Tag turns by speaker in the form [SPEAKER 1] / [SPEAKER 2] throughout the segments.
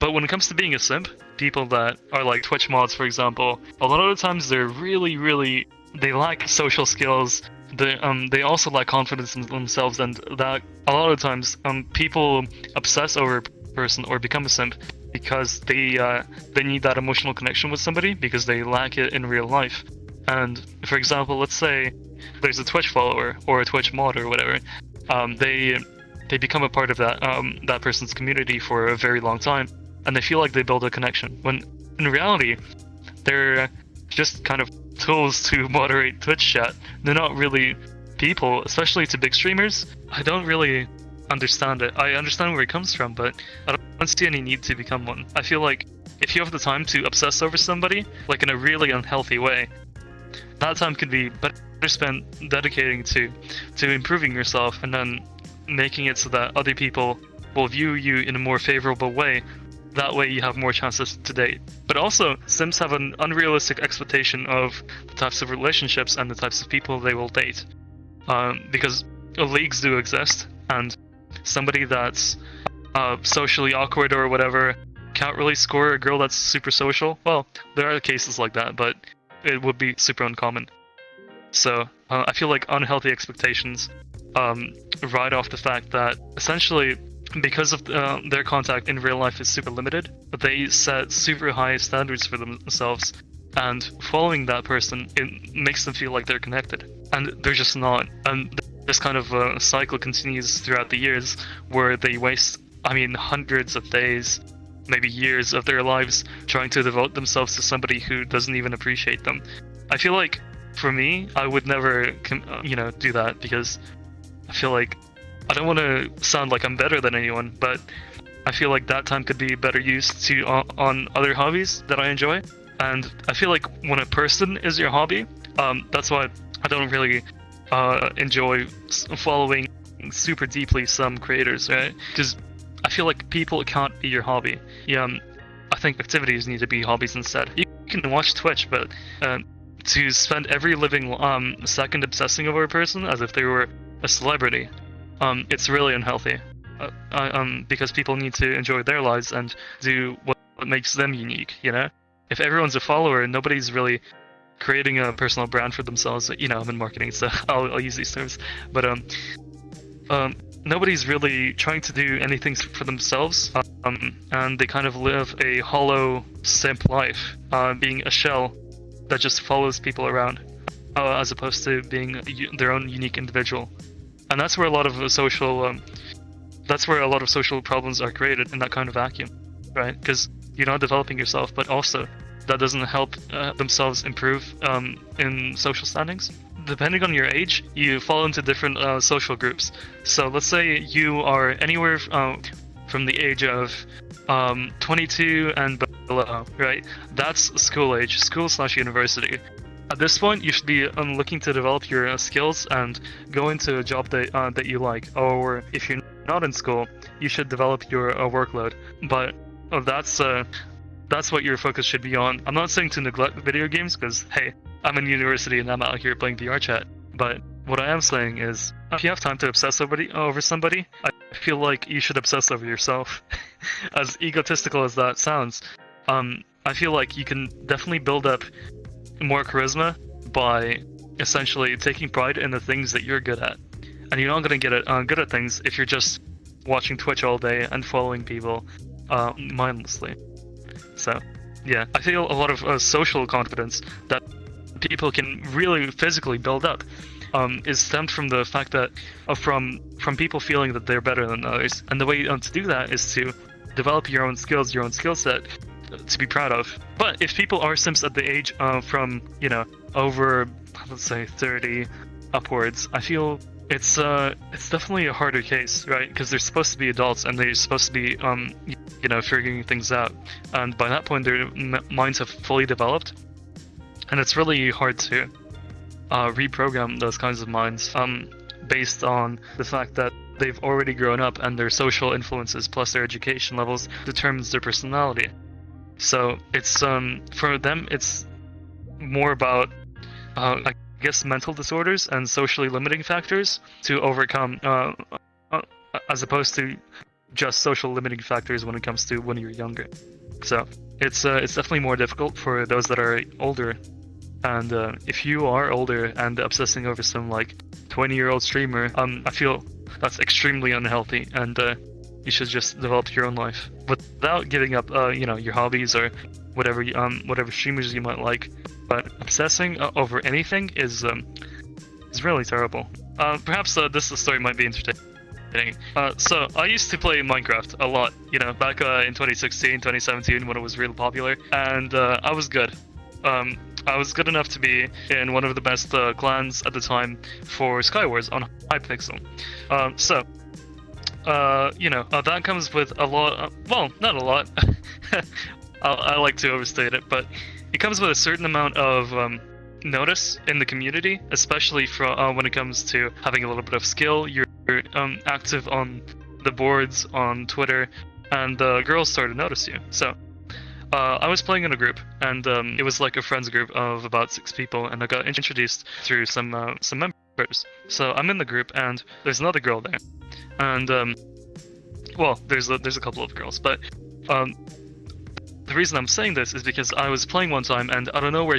[SPEAKER 1] But when it comes to being a simp, people that are like Twitch mods, for example, a lot of the times they're really they lack social skills. They also lack confidence in themselves, and that a lot of times people obsess over a person or become a simp because they need that emotional connection with somebody because they lack it in real life. And for example, let's say there's a Twitch follower or a Twitch mod or whatever. They become a part of that person's community for a very long time, and they feel like they build a connection. When in reality, they're just kind of tools to moderate Twitch chat. They're not really people, especially to big streamers. I don't really understand it. I understand where it comes from, but I don't see any need to become one. I feel like if you have the time to obsess over somebody, like in a really unhealthy way, that time could be better spent dedicating to improving yourself and then making it so that other people will view you in a more favorable way. That way you have more chances to date. But also, Sims have an unrealistic expectation of the types of relationships and the types of people they will date. Because leagues do exist, and somebody that's socially awkward or whatever can't really score a girl that's super social. Well, there are cases like that, but it would be super uncommon. So I feel like unhealthy expectations ride off the fact that essentially, because of their contact in real life is super limited, they set super high standards for themselves, and following that person, it makes them feel like they're connected, and they're just not. And this kind of cycle continues throughout the years, where they waste, hundreds of days, maybe years of their lives trying to devote themselves to somebody who doesn't even appreciate them. I feel like, for me, I would never, do that, because I feel like I don't want to sound like I'm better than anyone, but I feel like that time could be better used on other hobbies that I enjoy. And I feel like when a person is your hobby, that's why I don't really enjoy following super deeply some creators, right? Because I feel like people can't be your hobby. Yeah, I think activities need to be hobbies instead. You can watch Twitch, but to spend every living second obsessing over a person as if they were a celebrity, it's really unhealthy. Because people need to enjoy their lives and do what makes them unique, you know? If everyone's a follower, nobody's really creating a personal brand for themselves. I'm in marketing, so I'll use these terms. But nobody's really trying to do anything for themselves, and they kind of live a hollow simp life, being a shell that just follows people around, as opposed to being their own unique individual. And that's where a lot of social problems are created, in that kind of vacuum, right? Because you're not developing yourself, but also that doesn't help themselves improve in social standings. Depending on your age, you fall into different social groups. So let's say you are anywhere from the age of 22 and below, right? That's school age, school/university. At this point, you should be looking to develop your skills and go into a job that you like. Or if you're not in school, you should develop your workload. But that's what your focus should be on. I'm not saying to neglect video games, because hey, I'm in university and I'm out here playing VRChat. But what I am saying is, if you have time to obsess over somebody, I feel like you should obsess over yourself. As egotistical as that sounds, I feel like you can definitely build up more charisma by essentially taking pride in the things that you're good at. And you're not going to get good at things if you're just watching Twitch all day and following people mindlessly. So, yeah, I feel a lot of social confidence that people can really physically build up is stemmed from the fact that from people feeling that they're better than others. And the way to do that is to develop your own skills, your own skill set to be proud of. But if people are simps at the age from over, let's say, 30 upwards, I feel it's definitely a harder case, right? Because they're supposed to be adults and they're supposed to be figuring things out, and by that point their minds have fully developed, and it's really hard to reprogram those kinds of minds based on the fact that they've already grown up and their social influences plus their education levels determines their personality. So it's for them it's more about I guess mental disorders and socially limiting factors to overcome, as opposed to just social limiting factors when it comes to when you're younger. So it's definitely more difficult for those that are older. And if you are older and obsessing over some like 20-year-old streamer, I feel that's extremely unhealthy, and you should just develop your own life without giving up, your hobbies or whatever streamers you might like. But obsessing over anything is really terrible. Perhaps this story might be entertaining. So I used to play Minecraft a lot, back in 2016, 2017 when it was really popular, and I was good. I was good enough to be in one of the best clans at the time for Skywars on Hypixel. That comes with a lot. Well, not a lot. I like to overstate it, but it comes with a certain amount of notice in the community, especially when it comes to having a little bit of skill. You're active on the boards, on Twitter, and girls start to notice you. So I was playing in a group, and it was like a friends group of about 6 people, and I got introduced through some members. So I'm in the group, and there's another girl there, and there's a couple of girls, but the reason I'm saying this is because I was playing one time, and I don't know where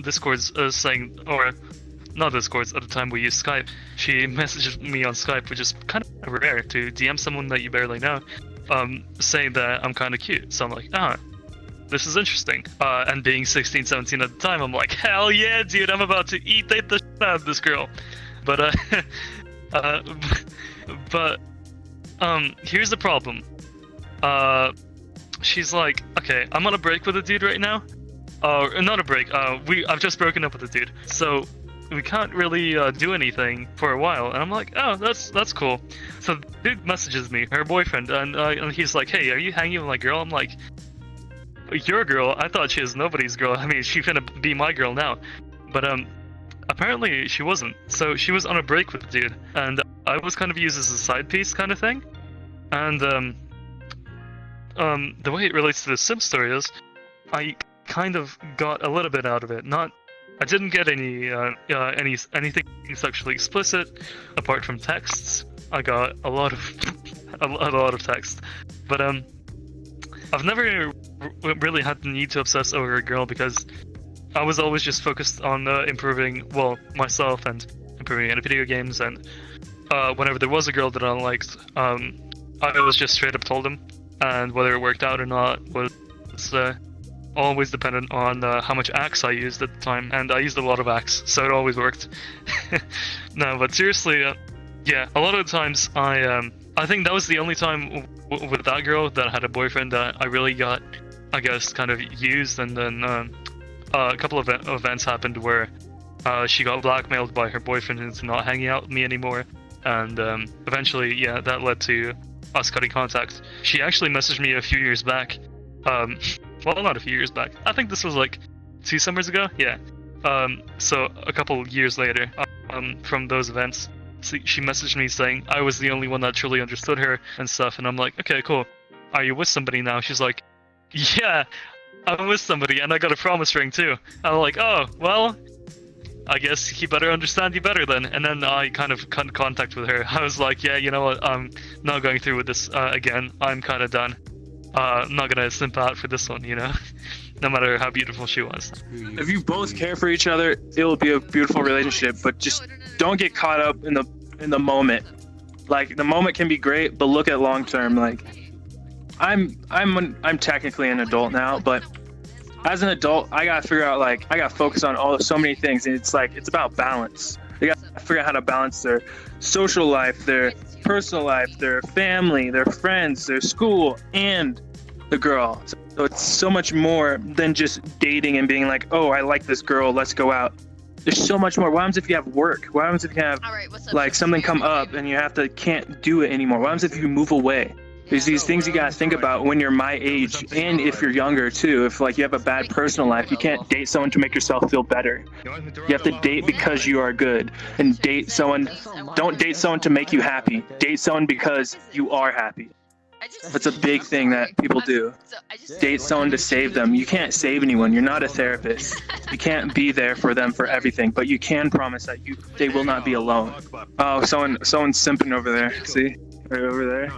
[SPEAKER 1] Discord's saying, or not Discord's, at the time we used Skype. She messaged me on Skype, which is kind of rare to DM someone that you barely know, saying that I'm kind of cute. So I'm like, this is interesting. And being 16, 17 at the time, I'm like, hell yeah, dude, I'm about to eat the shit out of this girl. But here's the problem. She's like, okay, I'm on a break with a dude right now. Not a break. I've just broken up with a dude, so we can't really do anything for a while. And I'm like, oh, that's cool. So the dude messages me, her boyfriend, and he's like, hey, are you hanging with my girl? I'm like, your girl? I thought she was nobody's girl. I mean, she's gonna be my girl now. But apparently she wasn't. So she was on a break with the dude, and I was kind of used as a side piece kind of thing. And the way it relates to the Simp story is, I kind of got a little bit out of it. I didn't get anything sexually explicit, apart from texts. I got a lot of text, but I've never really had the need to obsess over a girl because I was always just focused on improving, myself and improving in video games. And whenever there was a girl that I liked, I was just straight up told him. And whether it worked out or not was always dependent on how much axe I used at the time, and I used a lot of axe, so it always worked. No, but seriously, yeah, a lot of the times I think that was the only time with that girl that I had a boyfriend that I really got, I guess, kind of used, and then a couple of events happened where she got blackmailed by her boyfriend into not hanging out with me anymore, and eventually, yeah, that led to us cutting contact. She actually messaged me a few years back. Not a few years back. I think this was like 2 summers ago. Yeah. So a couple years later, from those events, she messaged me saying I was the only one that truly understood her and stuff. And I'm like, okay, cool. Are you with somebody now? She's like, yeah, I'm with somebody, and I got a promise ring too. I'm like, oh, well, I guess he better understand you better then. And then I kind of cut contact with her. I was like, yeah, you know what, I'm not going through with this again. I'm kind of done. I'm not gonna simp out for this one, no matter how beautiful she was.
[SPEAKER 2] If you both care for each other, it will be a beautiful relationship, but just don't get caught up in the moment. Like, the moment can be great, but look at long term. Like, I'm technically an adult now, but as an adult, I gotta figure out, I gotta focus on so many things, and it's about balance. They gotta figure out how to balance their social life, their personal life, their family, their friends, their school, and the girl. So it's so much more than just dating and being like, oh, I like this girl, let's go out. There's so much more. What happens if you have work? What happens if you have something come up and you can't do it anymore? What happens if you move away? There's these things you gotta think about when you're my age, and if you're younger too. If you have a bad personal life, you can't date someone to make yourself feel better. You have to date because you are good, and don't date someone to make you happy. Date someone because you are happy. That's a big thing that people do. Date someone to save them. You can't save anyone. You're not a therapist. You can't be there for them for everything, but you can promise that they will not be alone. Oh, someone's simping over there. See? Right over there.